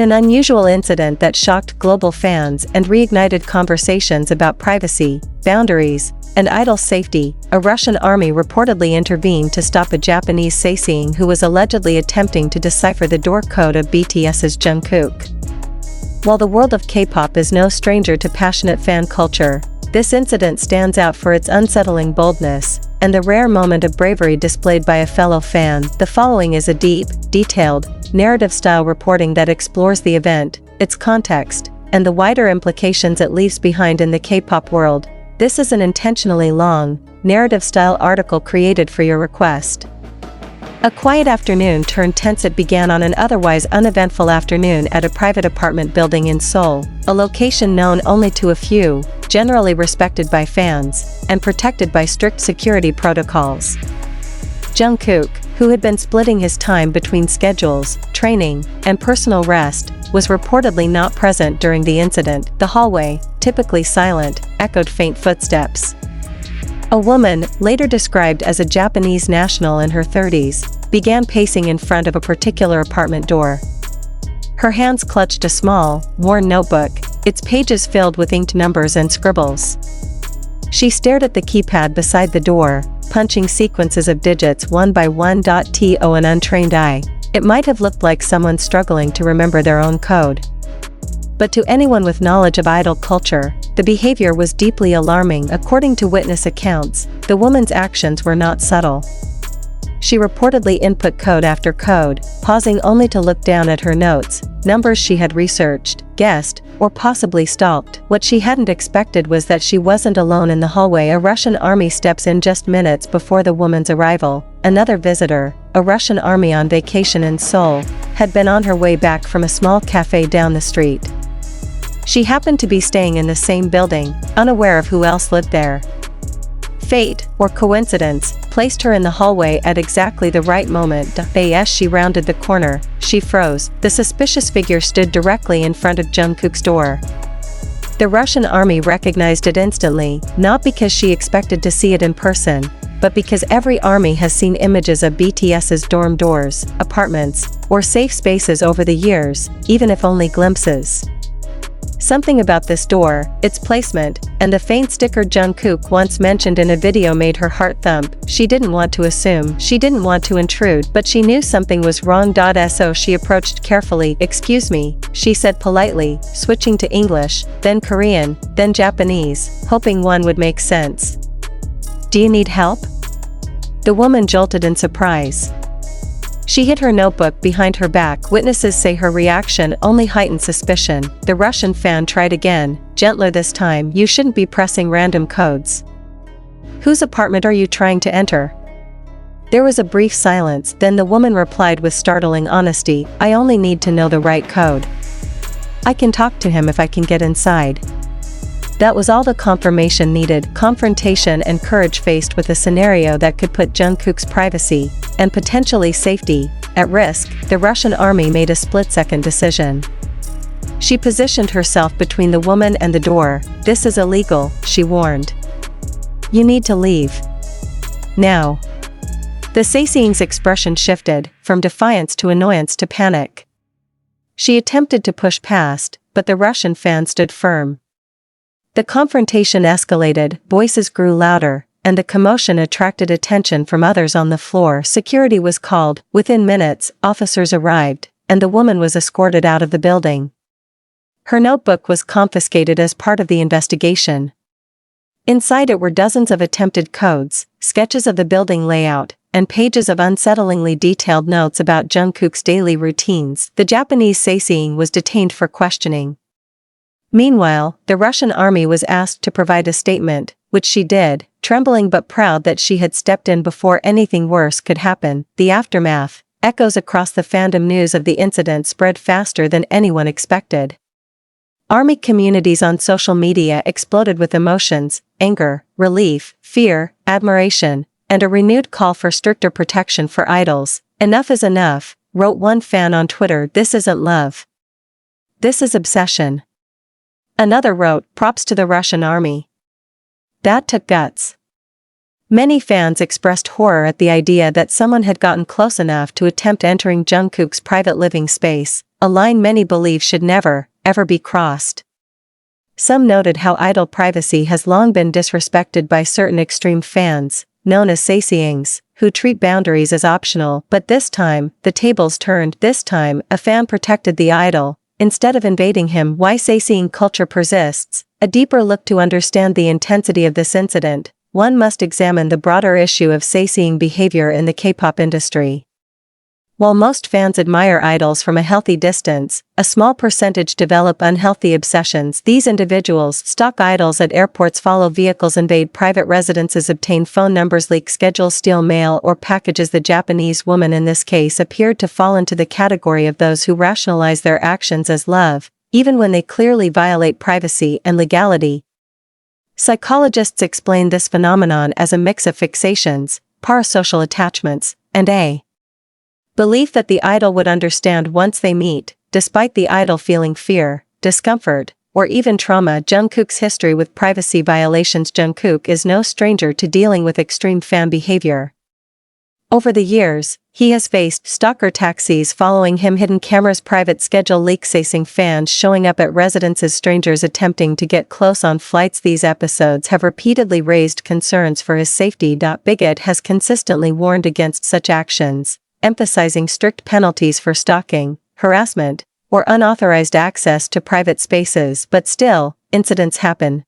In an unusual incident that shocked global fans and reignited conversations about privacy, boundaries, and idol safety, a Russian army reportedly intervened to stop a Japanese Sasaeng who was allegedly attempting to decipher the door code of BTS's Jungkook. While the world of K-pop is no stranger to passionate fan culture, this incident stands out for its unsettling boldness and the rare moment of bravery displayed by a fellow fan. The following is a deep, detailed, narrative-style reporting that explores the event, its context, and the wider implications it leaves behind in the K-pop world. This is an intentionally long, narrative-style article created for your request. A quiet afternoon turned tense. It began on an otherwise uneventful afternoon at a private apartment building in Seoul, a location known only to a few, generally respected by fans, and protected by strict security protocols. Jungkook, who had been splitting his time between schedules, training, and personal rest, was reportedly not present during the incident. The hallway, typically silent, echoed faint footsteps. A woman, later described as a Japanese national in her 30s, began pacing in front of a particular apartment door. Her hands clutched a small, worn notebook, its pages filled with inked numbers and scribbles. She stared at the keypad beside the door, punching sequences of digits one by one. To an untrained eye, it might have looked like someone struggling to remember their own code. But to anyone with knowledge of idol culture, the behavior was deeply alarming. According to witness accounts, the woman's actions were not subtle. She reportedly input code after code, pausing only to look down at her notes, numbers she had researched, guessed, or possibly stalked. What she hadn't expected was that she wasn't alone in the hallway. A Russian army steps in just minutes before the woman's arrival. Another visitor, a Russian army on vacation in Seoul, had been on her way back from a small cafe down the street. She happened to be staying in the same building, unaware of who else lived there. Fate, or coincidence, placed her in the hallway at exactly the right moment. As she rounded the corner, she froze. The suspicious figure stood directly in front of Jungkook's door. The Russian army recognized it instantly, not because she expected to see it in person, but because every army has seen images of BTS's dorm doors, apartments, or safe spaces over the years, even if only glimpses. Something about this door, its placement, and the faint sticker Jungkook once mentioned in a video made her heart thump. She didn't want to assume, she didn't want to intrude, but she knew something was wrong. So she approached carefully. "Excuse me," she said politely, switching to English, then Korean, then Japanese, hoping one would make sense. "Do you need help?" The woman jolted in surprise. She hid her notebook behind her back. Witnesses say her reaction only heightened suspicion. The Russian fan tried again, gentler this time. "You shouldn't be pressing random codes. Whose apartment are you trying to enter?" There was a brief silence, then the woman replied with startling honesty, "I only need to know the right code. I can talk to him if I can get inside." That was all the confirmation needed. Confrontation and courage. Faced with a scenario that could put Jungkook's privacy, and potentially safety, at risk, the Russian army made a split-second decision. She positioned herself between the woman and the door. "This is illegal," she warned. "You need to leave. Now." The Sasaeng's expression shifted, from defiance to annoyance to panic. She attempted to push past, but the Russian fan stood firm. The confrontation escalated, voices grew louder, and the commotion attracted attention from others on the floor. Security was called. Within minutes, officers arrived, and the woman was escorted out of the building. Her notebook was confiscated as part of the investigation. Inside it were dozens of attempted codes, sketches of the building layout, and pages of unsettlingly detailed notes about Jungkook's daily routines. The Japanese Sasaeng was detained for questioning. Meanwhile, the Russian army was asked to provide a statement, which she did, trembling but proud that she had stepped in before anything worse could happen. The aftermath, echoes across the fandom. News of the incident spread faster than anyone expected. Army communities on social media exploded with emotions, anger, relief, fear, admiration, and a renewed call for stricter protection for idols. "Enough is enough," wrote one fan on Twitter. "This isn't love. This is obsession." Another wrote, "Props to the Russian army. That took guts." Many fans expressed horror at the idea that someone had gotten close enough to attempt entering Jungkook's private living space, a line many believe should never, ever be crossed. Some noted how idol privacy has long been disrespected by certain extreme fans, known as Sasaengs, who treat boundaries as optional, but this time, the tables turned. This time, a fan protected the idol, instead of invading him. Why Sasaeng culture persists. A deeper look to understand the intensity of this incident, one must examine the broader issue of Sasaeng behavior in the K-pop industry. While most fans admire idols from a healthy distance, a small percentage develop unhealthy obsessions. These individuals stalk idols at airports, follow vehicles, invade private residences, obtain phone numbers, leak schedules, steal mail or packages. The Japanese woman in this case appeared to fall into the category of those who rationalize their actions as love, even when they clearly violate privacy and legality. Psychologists explain this phenomenon as a mix of fixations, parasocial attachments, and a belief that the idol would understand once they meet, despite the idol feeling fear, discomfort, or even trauma. Jungkook's history with privacy violations. Jungkook is no stranger to dealing with extreme fan behavior. Over the years, he has faced stalker taxis following him, hidden cameras, private schedule leaks, Sasaeng fans showing up at residences, strangers attempting to get close on flights. These episodes have repeatedly raised concerns for his safety. Bigot has consistently warned against such actions, emphasizing strict penalties for stalking, harassment, or unauthorized access to private spaces. But still, incidents happen,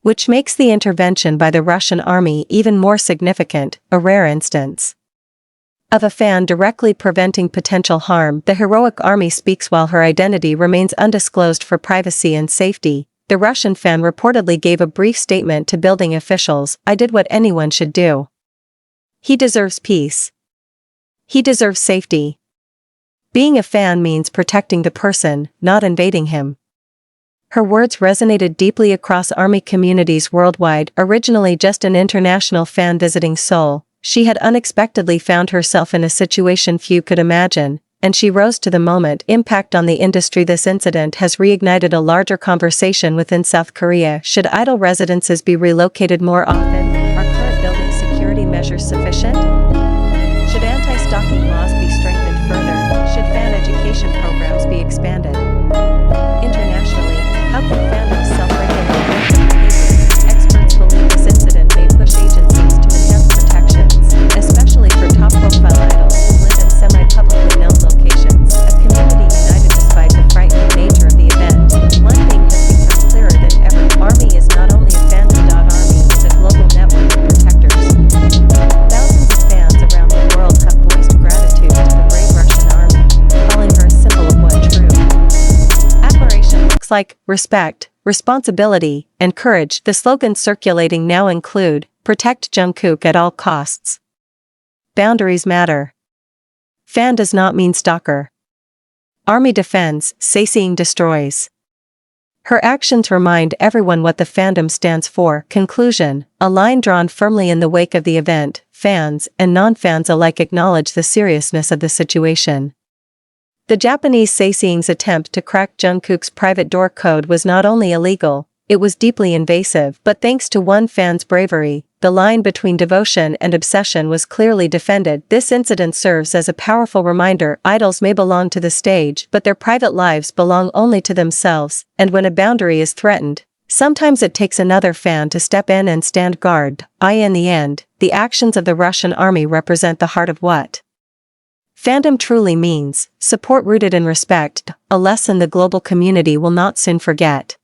which makes the intervention by the Russian army even more significant. A rare instance of a fan directly preventing potential harm. The heroic army speaks while her identity remains undisclosed for privacy and safety. The Russian fan reportedly gave a brief statement to building officials: "I did what anyone should do. He deserves peace. He deserves safety." Being a fan means protecting the person, not invading him. Her words resonated deeply across army communities worldwide. Originally just an international fan visiting Seoul, she had unexpectedly found herself in a situation few could imagine, and she rose to the moment. Impact on the industry. This incident has reignited a larger conversation within South Korea. Should idol residences be relocated more often? Are current building security measures sufficient? Should anti-stalking laws be strengthened further? Should fan education programs be expanded? Internationally, how can fandoms self-regulate their behavior? Experts believe this incident may push agencies to enhance protections, especially for top-profile idols who live in semi-publicly known locations. A community united despite the frightening nature of the event. One thing has become clearer than ever: Army is not only a fandom. Army is a global network of protectors. Thousands of fans around the world have voiced gratitude to the brave Russian army, calling her a symbol of what true admiration looks like: respect, responsibility, and courage. The slogans circulating now include, "Protect Jungkook at all costs," "Boundaries matter," "Fan does not mean stalker," "Army defends, Sasaeng destroys." Her actions remind everyone what the fandom stands for. Conclusion: a line drawn firmly in the wake of the event. Fans and non-fans alike acknowledge the seriousness of the situation. The Japanese Sasaeng's attempt to crack Jungkook's private door code was not only illegal, it was deeply invasive. But thanks to one fan's bravery, the line between devotion and obsession was clearly defended. This incident serves as a powerful reminder: idols may belong to the stage, but their private lives belong only to themselves, and when a boundary is threatened, sometimes it takes another fan to step in and stand guard. In the end, the actions of the Russian army represent the heart of what fandom truly means: support rooted in respect, a lesson the global community will not soon forget.